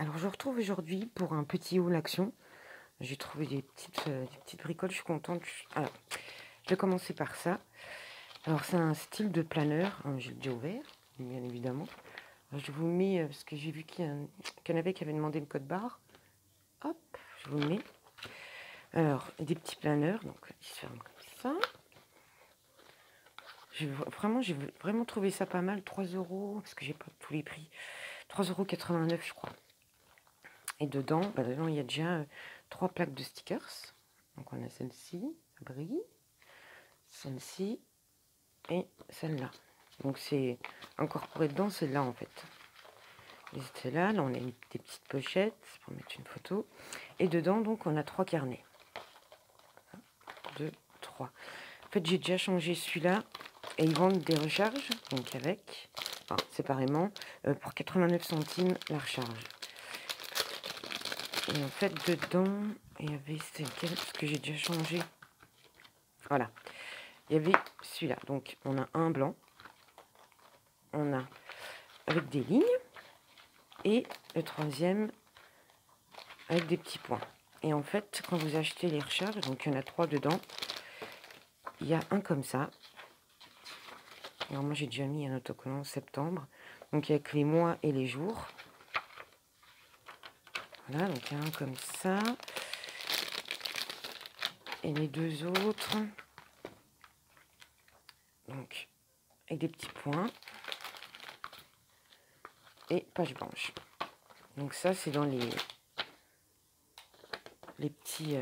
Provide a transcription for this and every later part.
Alors je retrouve aujourd'hui pour un petit haul action. J'ai trouvé des petites bricoles, je suis contente. Alors, je vais commencer par ça. Alors c'est un style de planeur, hein, j'ai déjà ouvert, bien évidemment. Alors, je vous le mets, parce que j'ai vu qu'il y en avait qui avaient demandé le code barre. Hop, je vous le mets. Alors, des petits planeurs, donc ils se ferment comme ça. J'ai vraiment trouvé ça pas mal, 3 euros, parce que j'ai pas tous les prix. 3,89 € je crois. Et dedans, dedans il y a déjà 3 plaques de stickers. Donc on a celle-ci, ça brille, celle-ci et celle-là. Donc c'est incorporé dedans celle-là en fait. Et celle-là, là on a mis des petites pochettes pour mettre une photo. Et dedans donc on a 3 carnets. 1, 2, 3. En fait j'ai déjà changé celui-là et ils vendent des recharges, donc avec, enfin, séparément, pour 89 centimes la recharge. Et en fait, dedans, il y avait, c'était lequel? Parce que j'ai déjà changé. Voilà. Il y avait celui-là. Donc, on a un blanc. On a avec des lignes. Et le troisième avec des petits points. Et en fait, quand vous achetez les recharges, donc il y en a 3 dedans, il y a un comme ça. Alors moi, j'ai déjà mis un autocollant septembre. Donc, avec les mois et les jours. Voilà, donc il y a un comme ça. Et les deux autres, donc, avec des petits points. Et page blanche. Donc ça, c'est dans les petits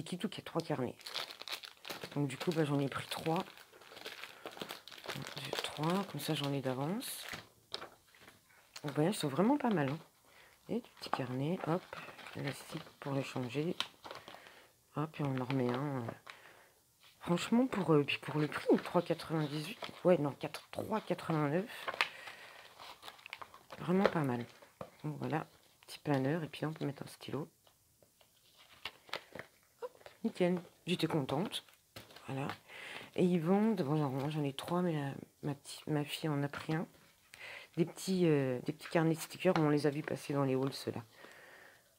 kits où il y a 3 carnets. Donc du coup, j'en ai pris 3. J'ai 3, comme ça j'en ai d'avance. Donc voilà, ils sont vraiment pas mal. Hein. Et du petit carnet, hop, élastique pour le changer. Hop, et on en remet un. Franchement, pour le prix, 3,98. Ouais, non, 3,89. Vraiment pas mal. Donc voilà, petit planeur. Et puis on peut mettre un stylo. Hop, nickel. J'étais contente. Voilà. Et ils vendent, bon, moi j'en ai 3, mais ma fille en a pris un. Des petits carnets de stickers, on les a vus passer dans les hauls, ceux-là.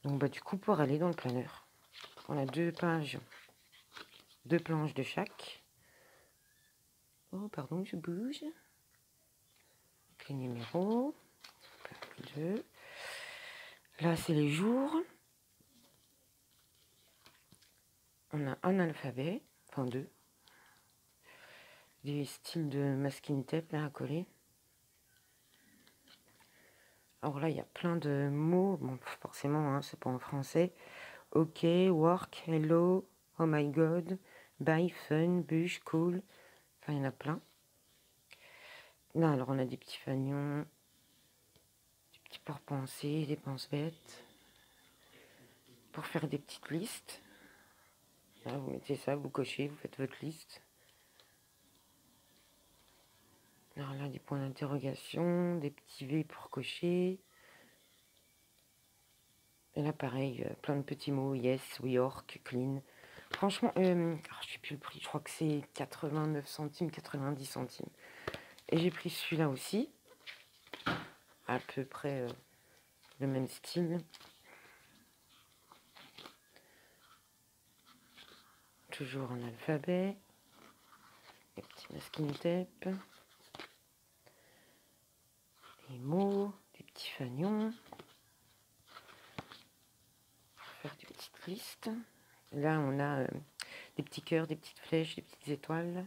Donc du coup, pour aller dans le planeur, on a 2 pages, 2 planches de chaque. Oh, pardon, je bouge. Les numéros. 2. Là, c'est les jours. On a un alphabet, enfin 2. Des styles de masking tape là à coller. Alors là, il y a plein de mots. Bon, forcément, hein, c'est pas en français. Ok, work, hello, oh my god, bye, fun, bûche, cool. Enfin, il y en a plein. Là, alors, on a des petits fanions, des petits pour-pensées, des pense-bêtes. Pour faire des petites listes. Là, vous mettez ça, vous cochez, vous faites votre liste. Alors là, des points d'interrogation, des petits V pour cocher. Et là, pareil, plein de petits mots. Yes, we work, clean. Franchement, je ne sais plus le prix. Je crois que c'est 89 centimes, 90 centimes. Et j'ai pris celui-là aussi. À peu près le même style. Toujours en alphabet. Des petits masking tape. Des mots, des petits fanions. Pour faire des petites listes. Là, on a des petits cœurs, des petites flèches, des petites étoiles.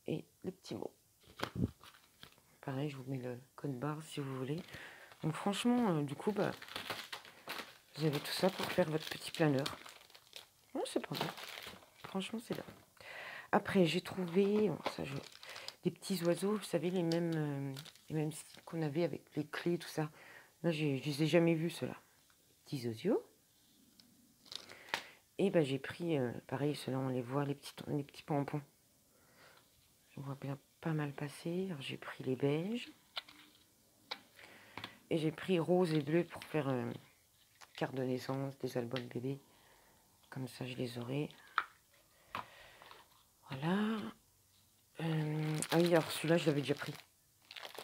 Et les petits mots. Pareil, je vous mets le code barre si vous voulez. Donc franchement, du coup, vous avez tout ça pour faire votre petit planeur. Oh, c'est pas mal. Franchement, c'est bien. Après, j'ai trouvé des petits oiseaux, vous savez, les mêmes styles qu'on avait avec les clés, tout ça. Là, je les ai jamais vus, ceux-là. Petits osios. Et j'ai pris, pareil, ceux-là, on les voit, les petits pompons. Je vois bien pas mal passer. Alors, j'ai pris les beiges. Et j'ai pris rose et bleu pour faire carte de naissance, des albums bébés. Comme ça, je les aurai. Voilà. Ah oui, alors celui-là, je l'avais déjà pris.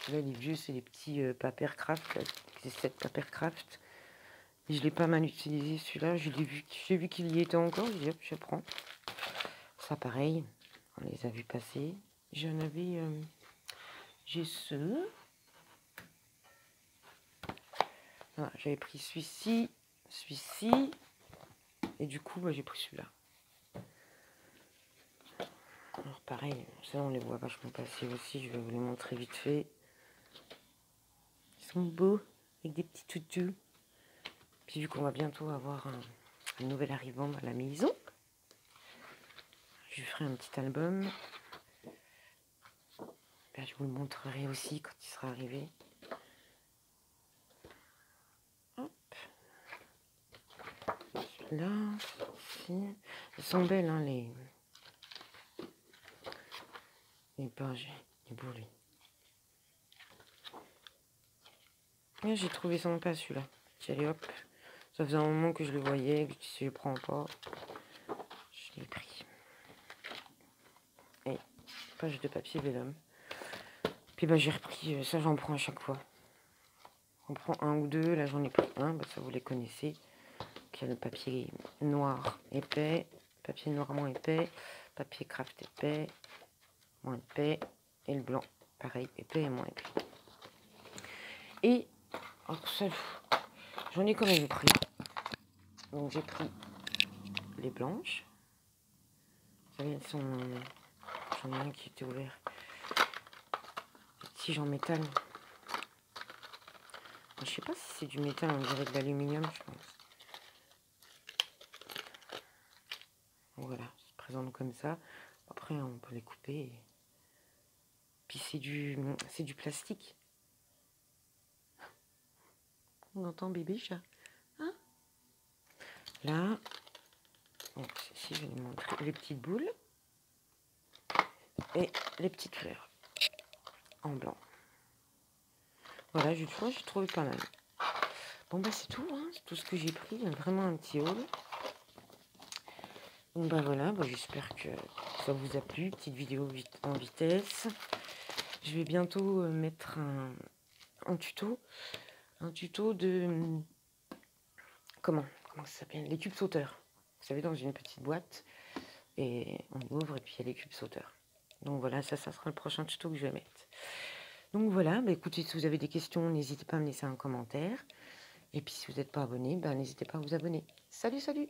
Là, les vieux, c'est les petits Papercraft, c'est 7 Papercraft. Et je l'ai pas mal utilisé celui-là. J'ai vu qu'il y était encore. Je dis hop, je prends. Ça pareil, on les a vus passer. J'en avais, j'ai ce. Voilà, j'avais pris celui-ci, et du coup, j'ai pris celui-là. Alors pareil, ça on les voit vachement passer aussi. Je vais vous les montrer vite fait. Ils sont beaux, avec des petits toutous. Puis vu qu'on va bientôt avoir un nouvel arrivant à la maison, je ferai un petit album. Là, je vous le montrerai aussi quand il sera arrivé. Hop. Là, ici. Elles sont belles, hein, les pages, les bourrelets. Et j'ai trouvé sympa celui-là. Allez hop. Ça faisait un moment que je le voyais, que si je le prends pas, je l'ai pris. Et page de papier vélum. Puis j'ai repris, ça j'en prends à chaque fois. On prend un ou deux, là j'en ai pris un, ça vous les connaissez. Donc, il y a le papier noir épais, papier noir moins épais, papier craft épais, moins épais, et le blanc, pareil, épais et moins épais. Et, alors ça, j'en ai quand même pris. Donc j'ai pris les blanches. Vous savez, elles sont... J'en ai un qui était ouvert. Des tiges en métal. Je sais pas si c'est du métal, on dirait de l'aluminium, je pense. Donc voilà, ça se présente comme ça. Après, on peut les couper. Puis c'est du plastique. On entend bébé chat. Hein? Là, donc ici, je vais vous montrer les petites boules. Et les petites fleurs. En blanc. Voilà, j'ai trouvé pas mal. Bon, c'est tout, hein, c'est tout ce que j'ai pris. Vraiment un petit haul. Donc voilà, j'espère que ça vous a plu. Petite vidéo en vitesse. Je vais bientôt mettre un tuto. Un tuto de... Comment ça s'appelle? Les cubes sauteurs. Vous savez, dans une petite boîte. Et on ouvre et puis il y a les cubes sauteurs. Donc voilà, ça sera le prochain tuto que je vais mettre. Donc voilà, écoutez, si vous avez des questions, n'hésitez pas à me laisser un commentaire. Et puis si vous n'êtes pas abonné, n'hésitez pas à vous abonner. Salut, salut!